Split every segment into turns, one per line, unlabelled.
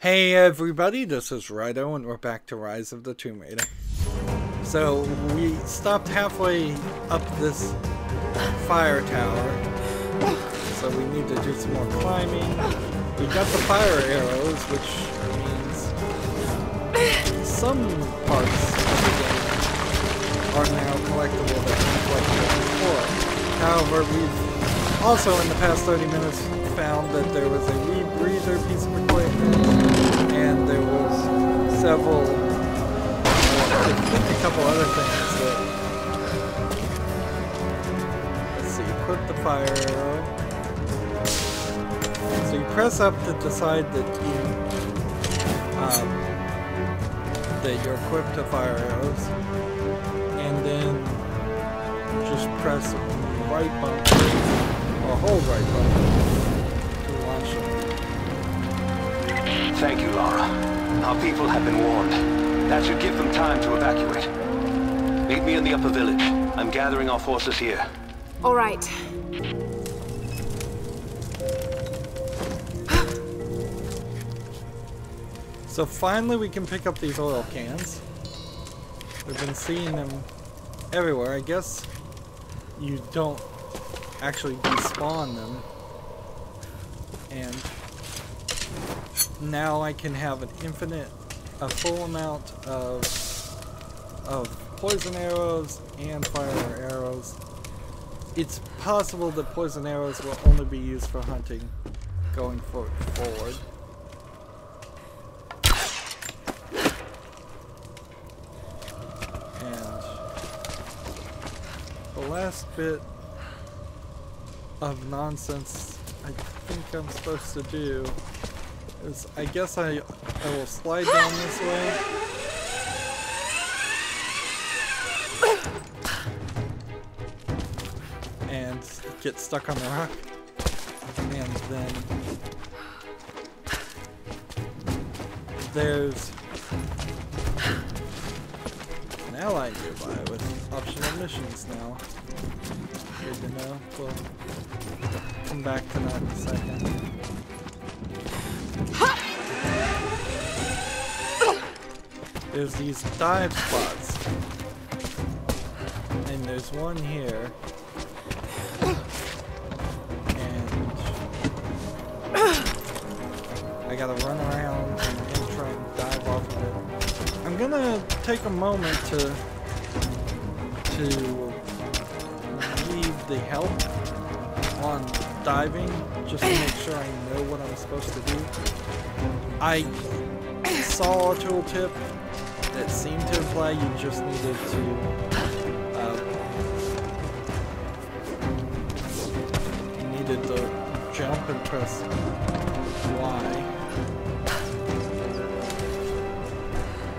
Hey everybody, this is Rydo and we're back to Rise of the Tomb Raider. So we stopped halfway up this fire tower, so we need to do some more climbing. We got the fire arrows, which means some parts of the game are now collectible that weren't collectible before. However, we've also in the past 30 minutes found that there was a rebreather piece of equipment, and there was several, a couple other things that, let's see, equip the fire arrow. So you press up to decide that you're equipped to fire arrows, and then just press right button, or hold right button to launch them.
Thank you, Lara. Our people have been warned. That should give them time to evacuate. Meet me in the upper village. I'm gathering our forces here.
All right.
So finally we can pick up these oil cans. We've been seeing them everywhere. I guess you don't actually despawn them. And now I can have a full amount of poison arrows and fire arrows. It's possible that poison arrows will only be used for hunting going forward. And the last bit of nonsense I think I'm supposed to do is, I guess I will slide down this way. And get stuck on the rock. And then there's an ally nearby with optional missions now. Good to know. We'll come back to that in a second. There's these dive spots, and there's one here, and I gotta run around and try and dive off of it. I'm gonna take a moment to leave the help on diving, just to make sure I know what I'm supposed to do. I saw a tooltip that seemed to imply you just needed to jump and press Y.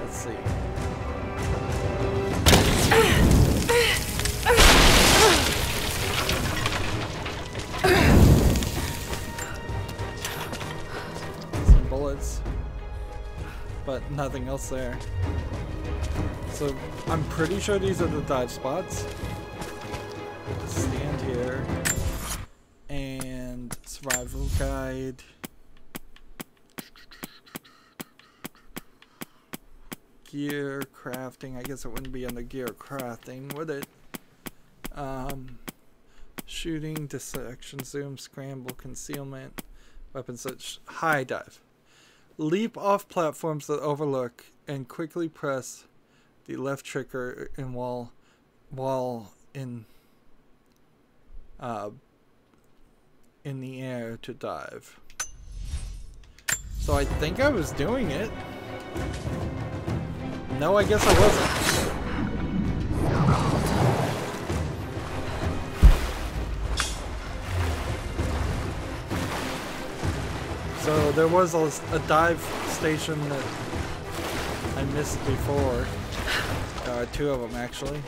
Let's see. Some bullets, but nothing else there. So I'm pretty sure these are the dive spots. Stand here and survival guide. Gear crafting. I guess it wouldn't be under gear crafting, would it? Shooting, dissection, zoom, scramble, concealment, weapons such high dive. Leap off platforms that overlook and quickly press the left trigger and while in the air to dive. So I think I was doing it. No, I guess I wasn't. So there was a dive station that I missed before. Two of them actually.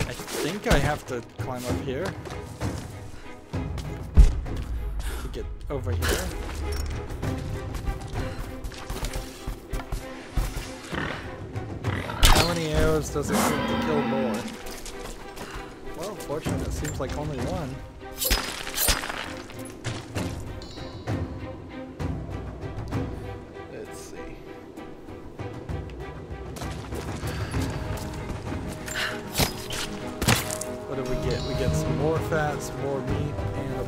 I think I have to climb up here to get over here. How many arrows does it take to kill more? unfortunate. It seems like only one. Let's see. What do we get? We get some more fat, some more meat, and a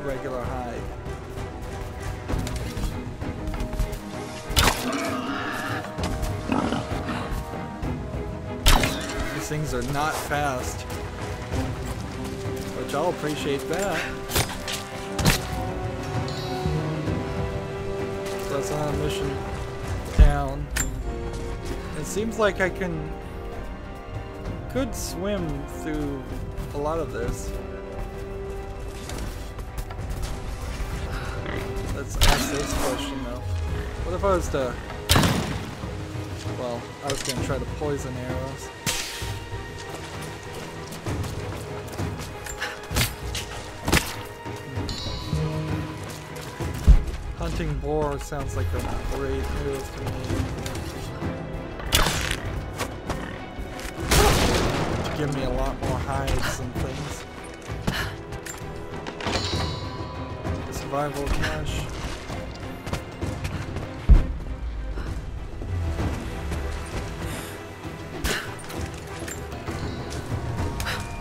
regular hide. These things are not fast, which I'll appreciate that. So that's another mission down. It seems like I could swim through a lot of this. Let's ask this question though. What if I was to... Well, I was gonna try to poison arrows. Hunting boar sounds like a great move to me. To give me a lot more hides and things. Survival cache.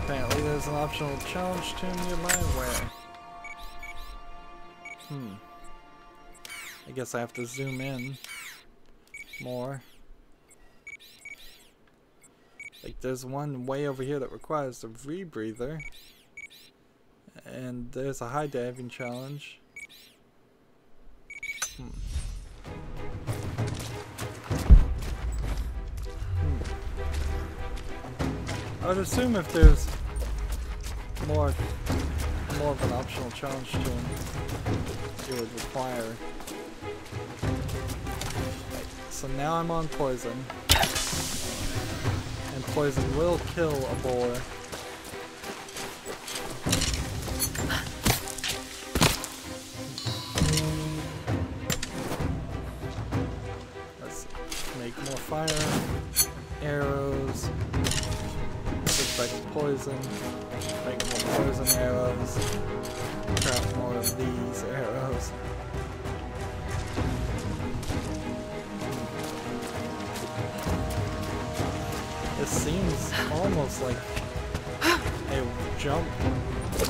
Apparently there's an optional challenge tomb nearby. Where? I guess I have to zoom in more. Like there's one way over here that requires a rebreather. And there's a high diving challenge. I would assume if there's more of an optional challenge to him, it would require. Right, so now I'm on poison, and poison will kill a boar. Let's make more fire, arrows. Like poison, make more poison arrows, craft more of these arrows. This seems almost like a jump to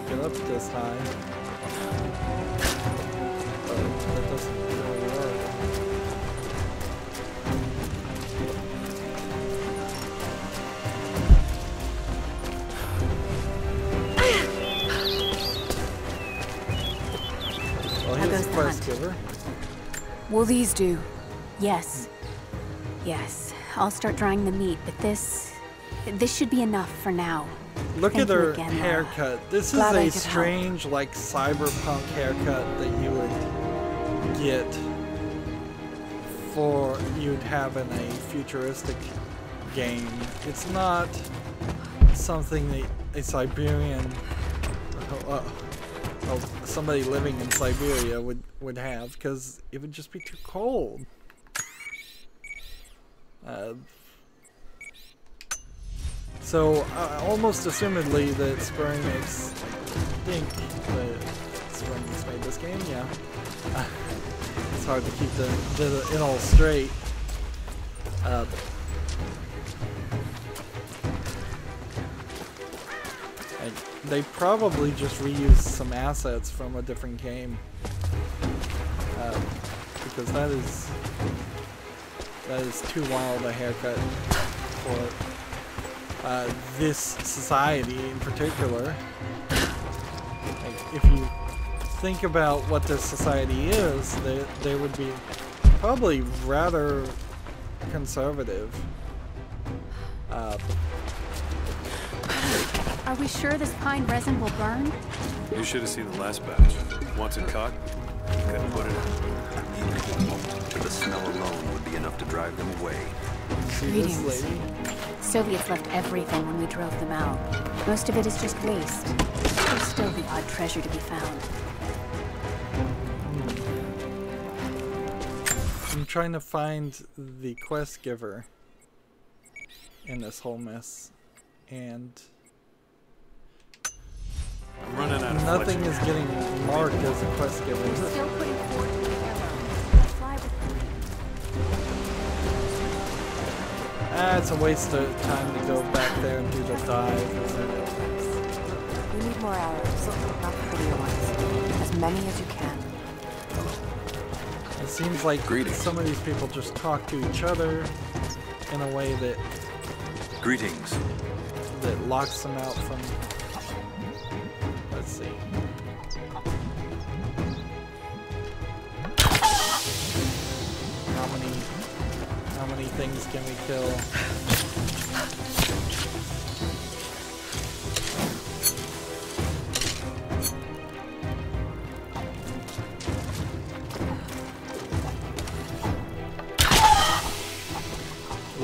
get up this high, but that doesn't really work. Giver.
Will these do? Yes. Yes. I'll start drying the meat, but this should be enough for now.
Look at her haircut.
Lara.
This is a strange, like, cyberpunk haircut that you would get for you'd have in a futuristic game. It's not something that a Siberian somebody living in Siberia would have, because it would just be too cold. So almost assumedly that Square Enix, I think that Square Enix made this game, yeah. It's hard to keep it all straight. They probably just reused some assets from a different game, because that is too wild a haircut for this society in particular. Like, if you think about what this society is, they would be probably rather conservative.
Are we sure this pine resin will burn?
You should have seen the last batch. Once it caught, you couldn't put it out.
But the smell alone would be enough to drive them away.
See this lady?
Soviets left everything when we drove them out. Most of it is just waste. There's still the odd treasure to be found.
I'm trying to find the quest giver in this whole mess, and
I'm running out of
Nothing
fletching.
is getting marked as a quest giver.
We're still putting forth the camera. Fly with me.
It's a waste of time to go back there and do the dive, isn't it?
We need more arrows, not the prettier ones. As many as you can.
It seems like
Greetings.
some of these people just talk to each other in a way that
Greetings.
locks them out from. Let's see. How many things can we kill?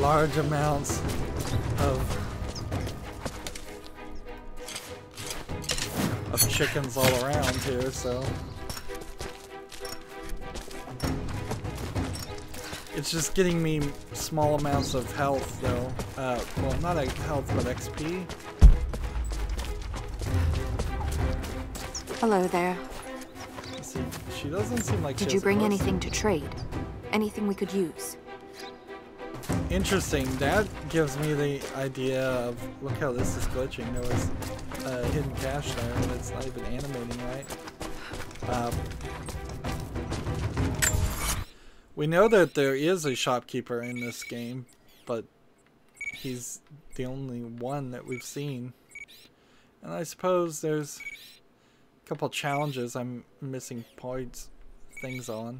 Large amounts of chickens all around here, so it's just getting me small amounts of health though. Well, not health, but XP.
Hello there.
Let's see, she doesn't seem like.
Did you bring anything to trade? Anything we could use?
Interesting. That gives me the idea of, look how this is glitching. There was a hidden cache there, and it's not even animating right. We know that there is a shopkeeper in this game, but he's the only one that we've seen. And I suppose there's a couple challenges I'm missing things on.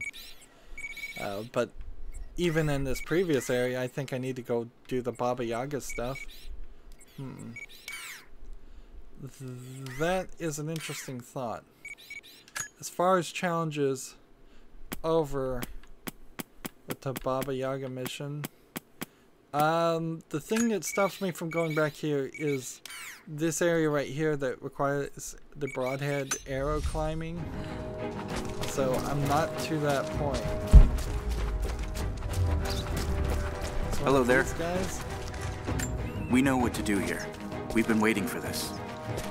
But even in this previous area, I think I need to go do the Baba Yaga stuff. That is an interesting thought. As far as challenges over with the Baba Yaga mission, the thing that stops me from going back here is this area right here that requires the broadhead arrow climbing. So I'm not to that point.
Hello there.
Guys.
We know what to do here. We've been waiting for this.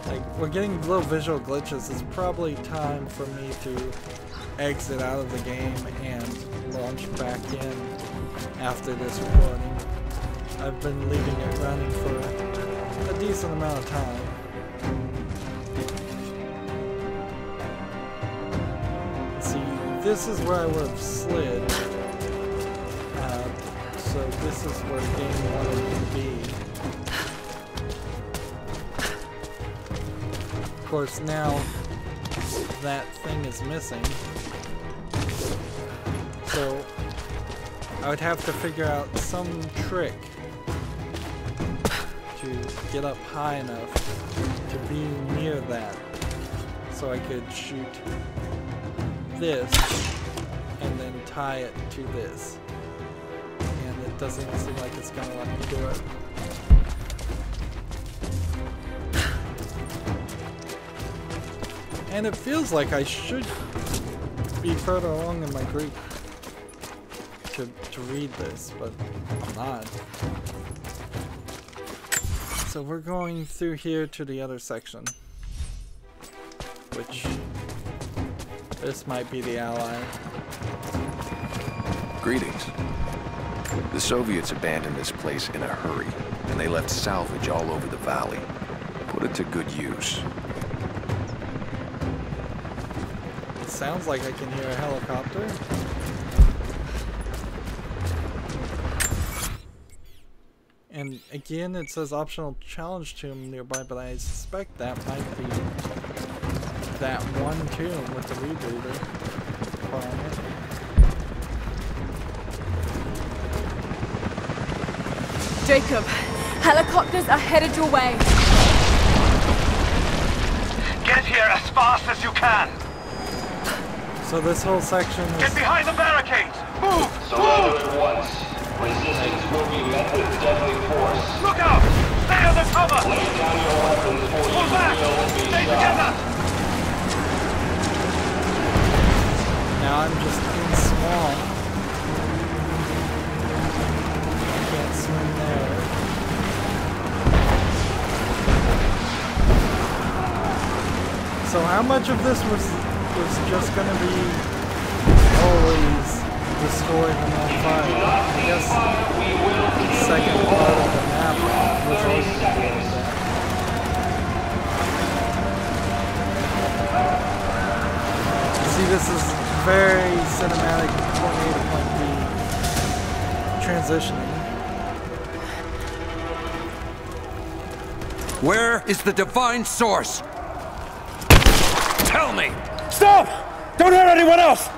Like, we're getting little visual glitches. It's probably time for me to exit out of the game and launch back in after this recording. I've been leaving it running for a decent amount of time. See, this is where I would have slid. So this is where the game wanted to be. Of course, now that thing is missing. So I would have to figure out some trick to get up high enough to be near that. So I could shoot this and then tie it to this. Doesn't seem like it's gonna let me do it. And it feels like I should be further along in my group to read this, but I'm not. So we're going through here to the other section, which this might be the ally.
Greetings. The Soviets abandoned this place in a hurry, and they left salvage all over the valley. Put it to good use.
It sounds like I can hear a helicopter. And again, it says optional challenge tomb nearby, but I suspect that might be that one tomb with the rebooter on it.
Jacob, helicopters are headed your way.
Get here as fast as you can.
So this whole section is...
Get behind the barricades. Move!
Surrender at once. Resistance will be met with deadly force.
Look out! Stay under cover!
Lay down your weapons or you
Pull back!
will be
Stay
shot.
together!
Now I'm just in small. I can't swim there. So how much of this was just gonna be always destroyed and on fire? I guess the second part of the map was always gonna be like that. See, this is very cinematic point A to point B transitioning.
Where is the divine source? Tell me!
Stop! Don't hurt anyone else!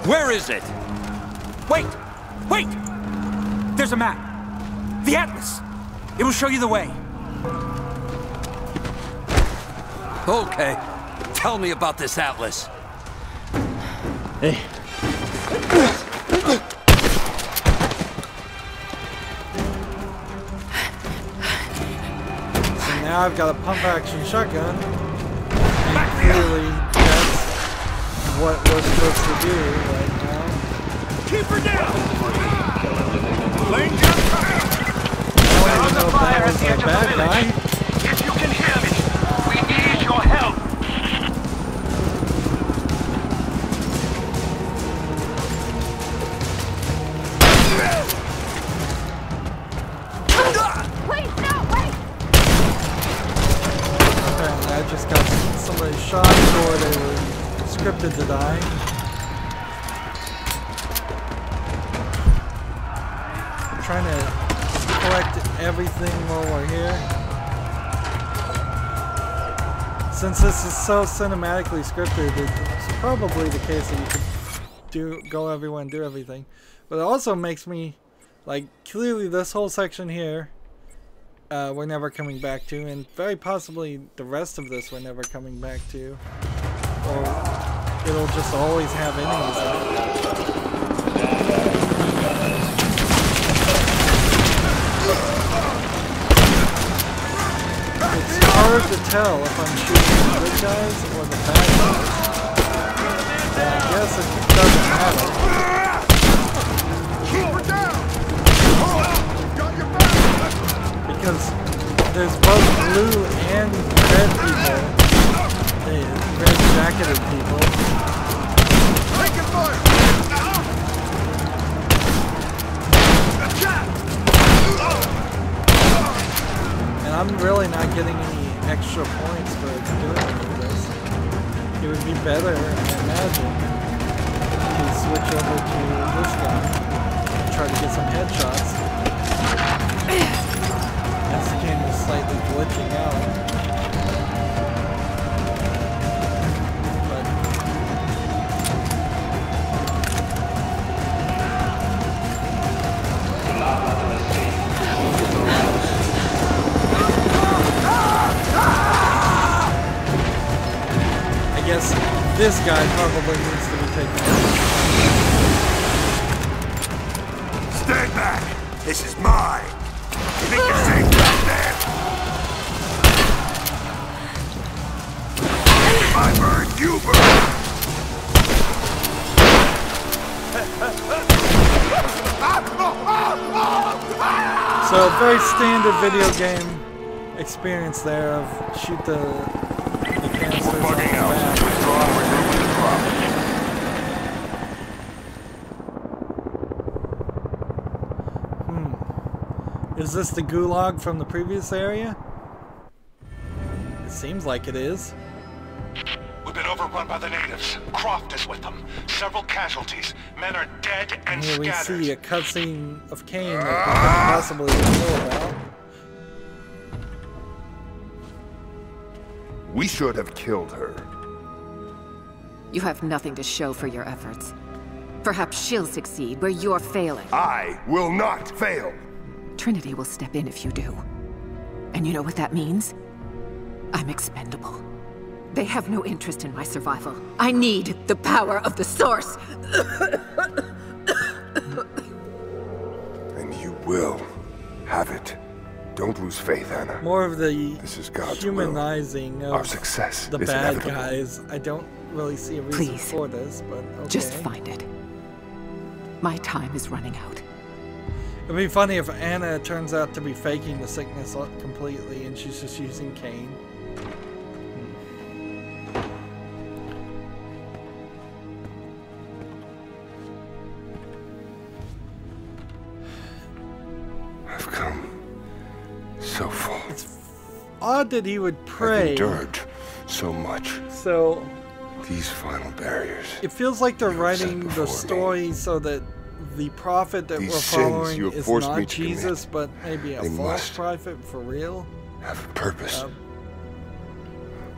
Where is it?
Wait! Wait! There's a map. The Atlas. It will show you the way.
Okay. Tell me about this Atlas.
Hey. So now I've got a pump-action shotgun. And clearly that's what we're supposed to do right now.
Keep her down! Lane
I don't even know if that was a bad guy.
If you can hear me, we need your help.
Please, no, wait!
Apparently I just got somebody shot or they were scripted to die. I'm trying to collect everything while we're here. Since this is so cinematically scripted, it's probably the case that you could go everywhere and do everything. But it also makes me, like, clearly this whole section here, we're never coming back to, and very possibly the rest of this we're never coming back to. Or it'll just always have enemies in it. It's hard to tell if I'm shooting the good guys or the bad guys. I guess it doesn't matter. Because there's both blue and red people. Red jacketed people. And I'm really not getting any extra points for doing any of this. It would be better, I imagine, to switch over to this guy and try to get some headshots. As the game is slightly glitching out. I guess this guy probably needs to be taken out.
Stand back! This is mine! You think you're safe back there? If I burn, you burn!
So, very standard video game experience there of shoot the canisters on the back. Is this the gulag from the previous area? It seems like it is.
We've been overrun by the natives. Croft is with them. Several casualties. Men are dead and
Here we
scattered.
see a cutscene of Kane that we couldn't possibly know about.
We should have killed her.
You have nothing to show for your efforts. Perhaps she'll succeed where you're failing.
I will not fail.
Trinity will step in if you do. And you know what that means? I'm expendable. They have no interest in my survival. I need the power of the source!
And you will have it. Don't lose faith, Anna.
More of the
This is God's
humanizing
will.
of
Our success
the
is
bad
inevitable.
guys. I don't really see a reason
Please.
for this, but okay.
Just find it. My time is running out.
It'd be funny if Anna turns out to be faking the sickness completely and she's just using Cain.
I've come so far.
It's odd that he would pray.
I've endured so much.
So
these final barriers.
It feels like they're writing the story so that the prophet that we're following is not Jesus, but maybe a false prophet for real.
Have a purpose.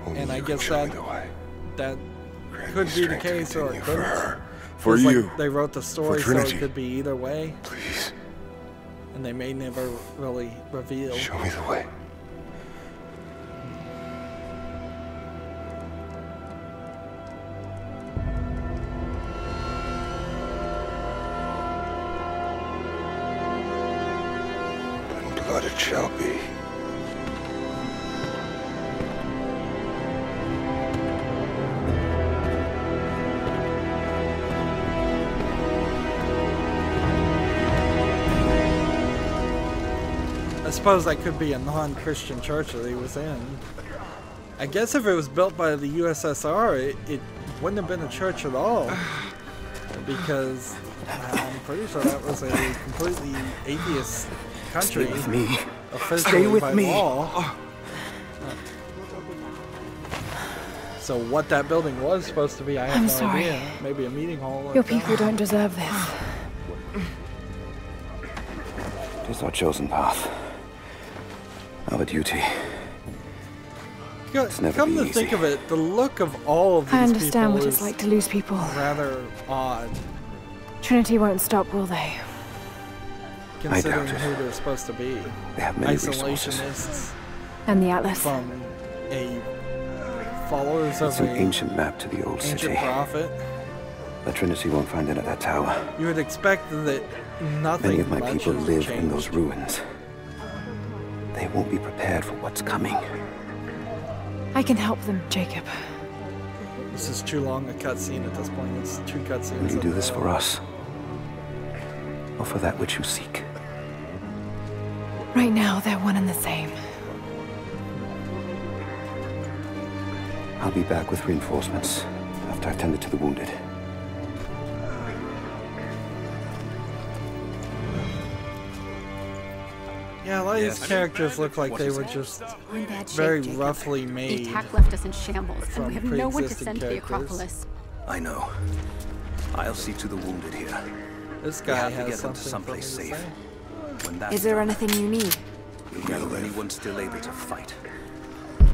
And I guess that could be the case, or it couldn't.
For you.
Like they wrote the story so it could be either way.
Please.
And they may never really reveal.
Show me the way. Blood it shall be.
I suppose that could be a non-Christian church that he was in. I guess if it was built by the USSR, it wouldn't have been a church at all. Because I'm pretty sure that was a completely atheist country.
Stay with me.
Officially by law. So what that building was supposed to be, I have no idea. Maybe a meeting hall.
Your people don't deserve this.
It is our chosen path. Our duty.
Come to think of it, the look of all of these people
I understand what it's like to lose people.
Rather odd.
Trinity won't stop, will they?
Considering who they're supposed to be.
They have many
isolationists.
And the Atlas.
From followers of
an ancient map to the old city.
Prophet.
The Trinity won't find it at that tower.
You would expect that nothing.
Many of my people live in those ruins. They won't be prepared for what's coming.
I can help them, Jacob.
This is too long a cutscene at this point. It's 2 cutscenes.
Will you do this for us? Or for that which you seek?
Right now, they're one and the same.
I'll be back with reinforcements after I've tended to the wounded.
Yeah, a lot of these characters look like they were just very roughly made.
The attack left us in shambles, and we have no one to send to the Acropolis.
I know. I'll see to the wounded here.
This guy
has
something
to someplace safe.
Is there anything you need?
We'll gather anyone still able to fight.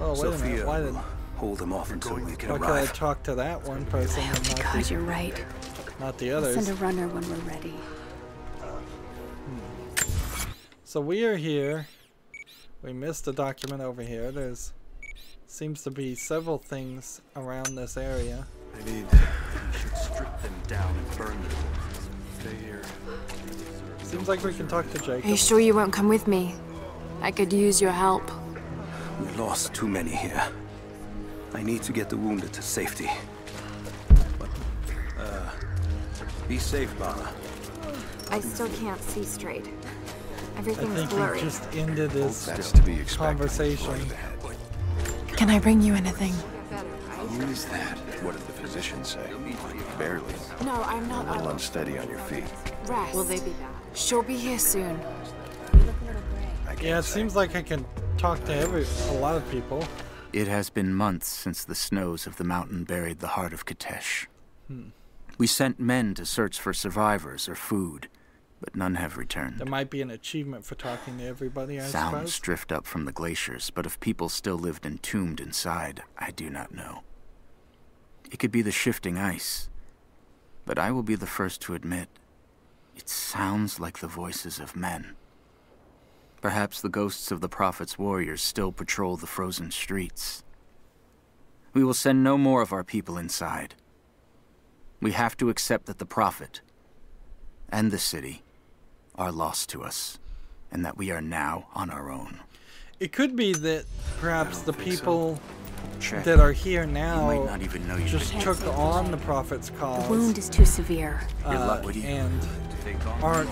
Oh, wait a minute. Why did
hold them off until we can arrive?
Why could I talk to that one person and not
because you're right.
Not the others.
We'll send a runner when we're ready.
So we are here. We missed a document over here. There's seems to be several things around this area.
You should strip them down and burn them. Stay here.
Seems like we can talk to Jacob.
Are you sure you won't come with me? I could use your help.
We lost too many here. I need to get the wounded to safety. But, be safe, Lara.
I still can't see straight. Everything's
I think
blurry.
we just ended this conversation.
Can I bring you anything?
Who is that? What did the physician say? Barely.
No, I'm not.
A little unsteady on your feet.
Rest. Will they be back? She'll be here soon.
Yeah, it seems like I can talk to a lot of people.
It has been months since the snows of the mountain buried the heart of Kitezh. We sent men to search for survivors or food, but none have returned.
There might be an achievement for talking to everybody, I
Sounds
suppose.
drift up from the glaciers, but if people still lived entombed inside, I do not know. It could be the shifting ice, but I will be the first to admit, it sounds like the voices of men. Perhaps the ghosts of the Prophet's warriors still patrol the frozen streets. We will send no more of our people inside. We have to accept that the Prophet and the city are lost to us, and that we are now on our own.
It could be that perhaps the people that are here now
not even know
just took on the Prophet's cause.
The wound is too severe.
And aren't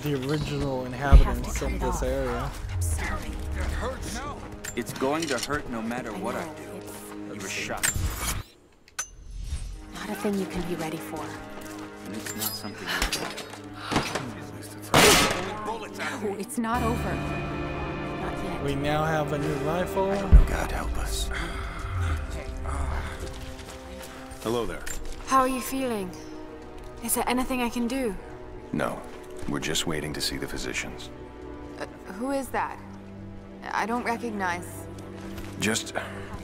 the original inhabitants of this area.
I'm sorry.
It hurts. No.
It's going to hurt no matter what I do. You were shot.
Not a thing you can be ready for.
And it's not something.
No, it's not over. Not yet.
We now have a new rifle.
God help us.
Hello there.
How are you feeling? Is there anything I can do?
No. We're just waiting to see the physicians.
Who is that? I don't recognize.
Just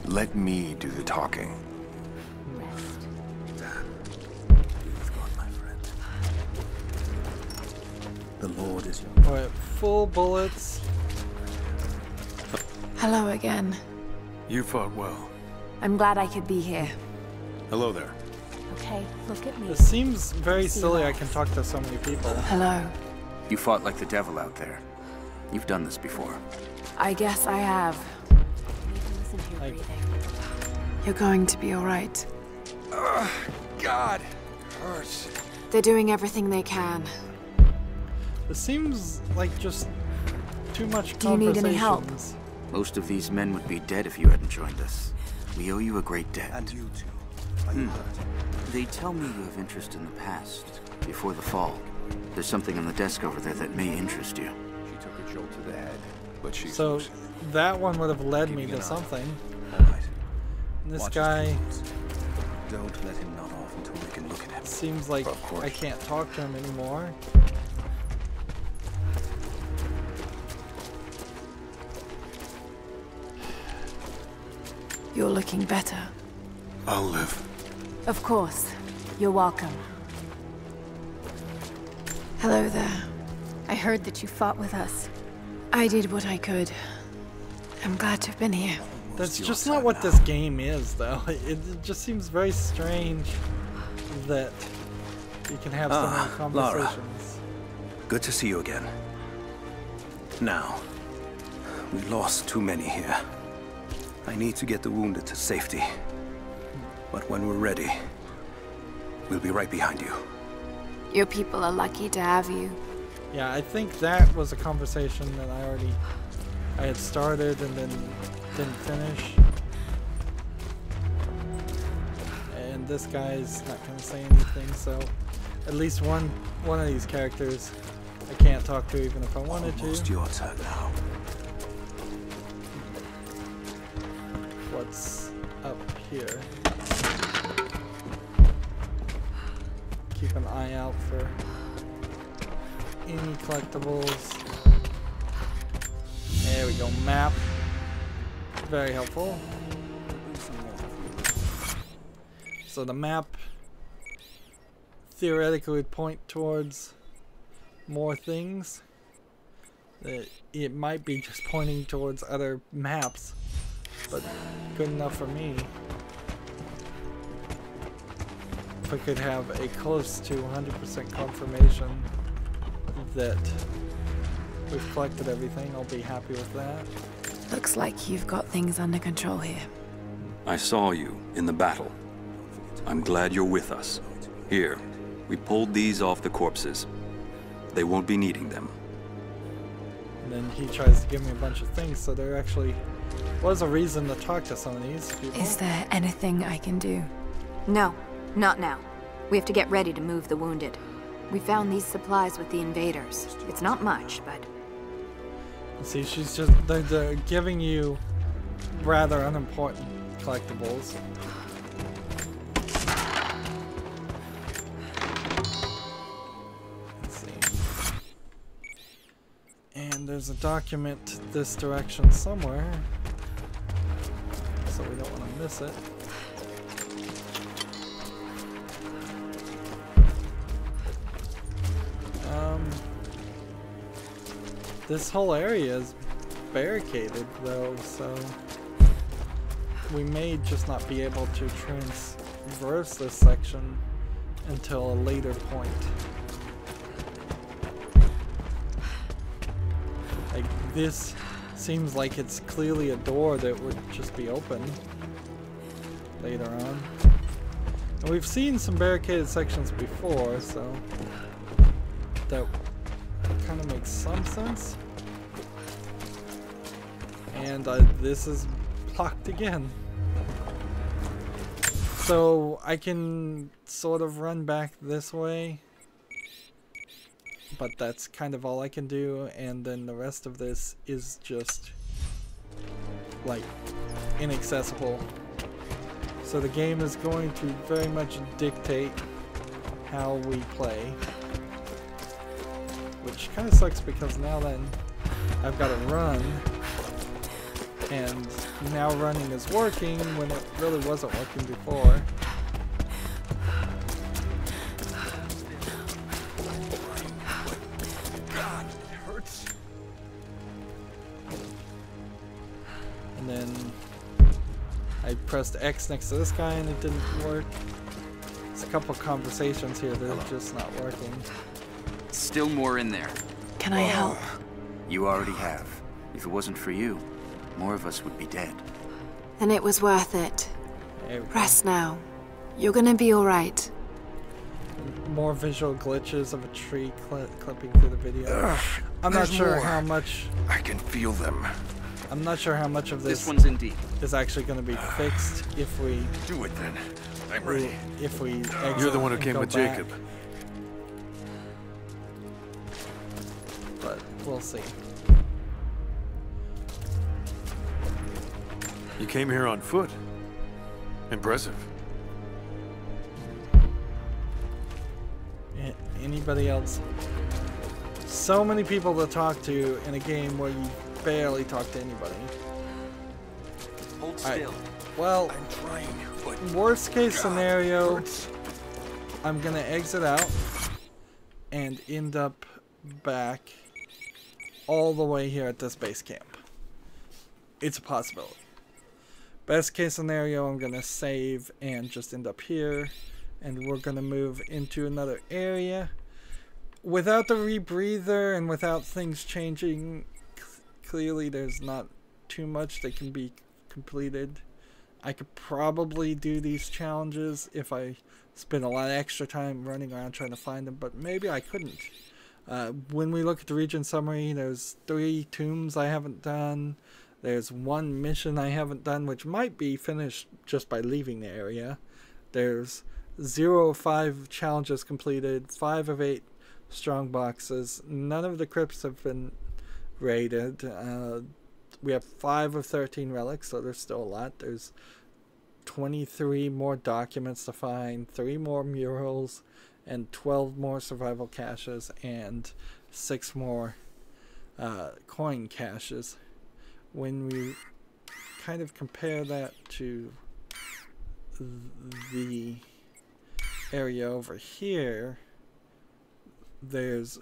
let me do the talking.
The Lord is your...
We're at full bullets.
Hello again.
You fought well.
I'm glad I could be here.
Hello there.
Okay, look at me.
It seems very silly I can talk to so many people.
Hello.
You fought like the devil out there. You've done this before.
I guess I have.
Listen to your breathing.
You're going to be all right.
God. Hurts.
They're doing everything they can.
It seems like just too much
Do you need any help?
conversations.
Most of these men would be dead if you hadn't joined us. We owe you a great debt.
And you too. Are you hurt?
They tell me you have interest in the past, before the fall. There's something on the desk over there that may interest you.
She took a jolt to the head, but she's
So
loose.
that one would have led me
Keeping
to
an eye.
something.
All right.
And this
Watch his
guy
movements. Don't let him nod off until we can look at him.
seems like
Of course.
I can't talk to him anymore.
You're looking better.
I'll live.
Of course. You're welcome.
Hello there.
I heard that you fought with us.
I did what I could. I'm glad to have been here.
That's just not what this game is, though. It just seems very strange that you can have so many
Lara.
conversations.
Good to see you again. Now, we lost too many here. I need to get the wounded to safety. But when we're ready, we'll be right behind you.
Your people are lucky to have you.
Yeah, I think that was a conversation that I had started and then didn't finish. And this guy's not gonna say anything, so at least one of these characters I can't talk to even if I wanted
Almost
to.
your turn now.
What's up here? Keep an eye out for any collectibles. There we go, map. Very helpful. So the map theoretically would point towards more things. It might be just pointing towards other maps, but good enough for me. If I could have a close to 100% confirmation that we've collected everything, I'll be happy with that.
Looks like you've got things under control here.
I saw you in the battle. I'm glad you're with us. Here, we pulled these off the corpses. They won't be needing them.
And then he tries to give me a bunch of things, so there actually was a reason to talk to some of these people.
Is there anything I can do?
No, not now. We have to get ready to move the wounded. We found these supplies with the invaders. It's not much, but...
See, she's just, they're giving you rather unimportant collectibles. Let's see. And there's a document this direction somewhere, so we don't want to miss it. This whole area is barricaded though, so we may just not be able to traverse this section until a later point. Like, this seems like it's clearly a door that would just be open later on. And we've seen some barricaded sections before, so that kind of makes some sense. And this is blocked again. So I can sort of run back this way, but that's kind of all I can do, and then the rest of this is just like inaccessible. So the game is going to very much dictate how we play, which kind of sucks because now then I've got to run, and now running is working when it really wasn't working before.
God, it hurts.
And then I pressed X next to this guy and it didn't work. There's a couple conversations here that are just not working.
Still more in there.
Can I help?
You already have. If it wasn't for you, more of us would be dead.
Then it was worth it.
There we go.
Rest now. You're gonna be alright.
More visual glitches of a tree clipping through the video. I'm not sure how much.
I can feel them.
I'm not sure how much of
This one's in deep.
is actually going to be fixed if we.
Do it then. I'm ready.
If we.
You're the one who came with Jacob.
But we'll see.
You came here on foot. Impressive.
Anybody else? So many people to talk to in a game where you barely talk to anybody.
Hold still.
Well,
I'm trying, but
worst case scenario, I'm gonna exit out and end up back all the way here at this base camp. It's a possibility. Best case scenario, I'm gonna save and just end up here, and we're gonna move into another area. Without the rebreather and without things changing, clearly there's not too much that can be completed. I could probably do these challenges if I spend a lot of extra time running around trying to find them, but maybe I couldn't. When we look at the region summary, there's 3 tombs I haven't done. There's 1 mission I haven't done, which might be finished just by leaving the area. There's 0 of 5 challenges completed, 5 of 8 strong boxes. None of the crypts have been raided. We have 5 of 13 relics, so there's still a lot. There's 23 more documents to find, 3 more murals, and 12 more survival caches, and 6 more coin caches. When we kind of compare that to the area over here, there's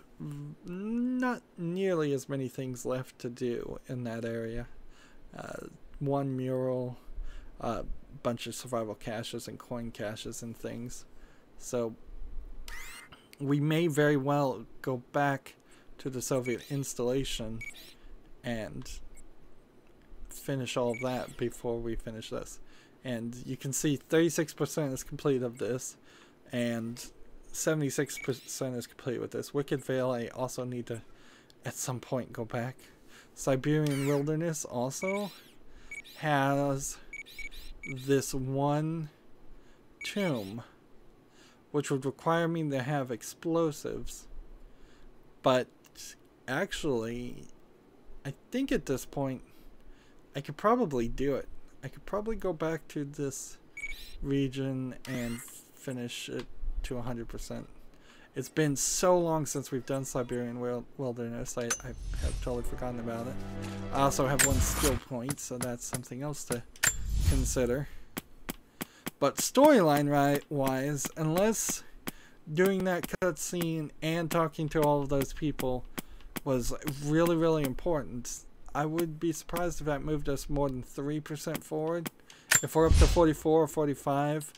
not nearly as many things left to do in that area. 1 mural, a bunch of survival caches and coin caches and things. So we may very well go back to the Soviet installation and finish all of that before we finish this. And you can see 36% is complete of this, and 76% is complete with this. Wicked Vale, I also need to at some point go back. Siberian Wilderness also has this 1 tomb, which would require me to have explosives, but actually I think at this point I could probably do it. I could probably go back to this region and finish it to 100%. It's been so long since we've done Siberian Wilderness, I have totally forgotten about it. I also have 1 skill point, so that's something else to consider. But storyline wise, unless doing that cutscene and talking to all of those people was really, really important, I would be surprised if that moved us more than 3% forward. If we're up to 44 or 45,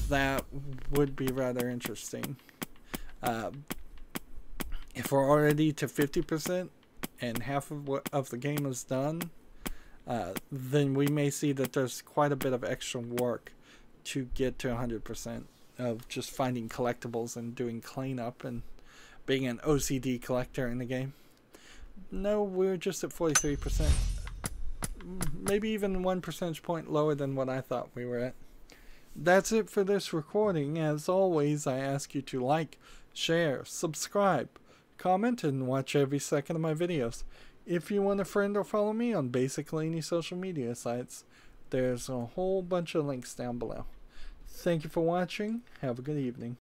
that would be rather interesting. If we're already to 50% and half of the game is done, then we may see that there's quite a bit of extra work to get to 100% of just finding collectibles and doing cleanup and being an OCD collector in the game. No, we're just at 43%. Maybe even 1 percentage point lower than what I thought we were at. That's it for this recording. As always, I ask you to like, share, subscribe, comment, and watch every second of my videos. If you want to friend or follow me on basically any social media sites, there's a whole bunch of links down below. Thank you for watching. Have a good evening.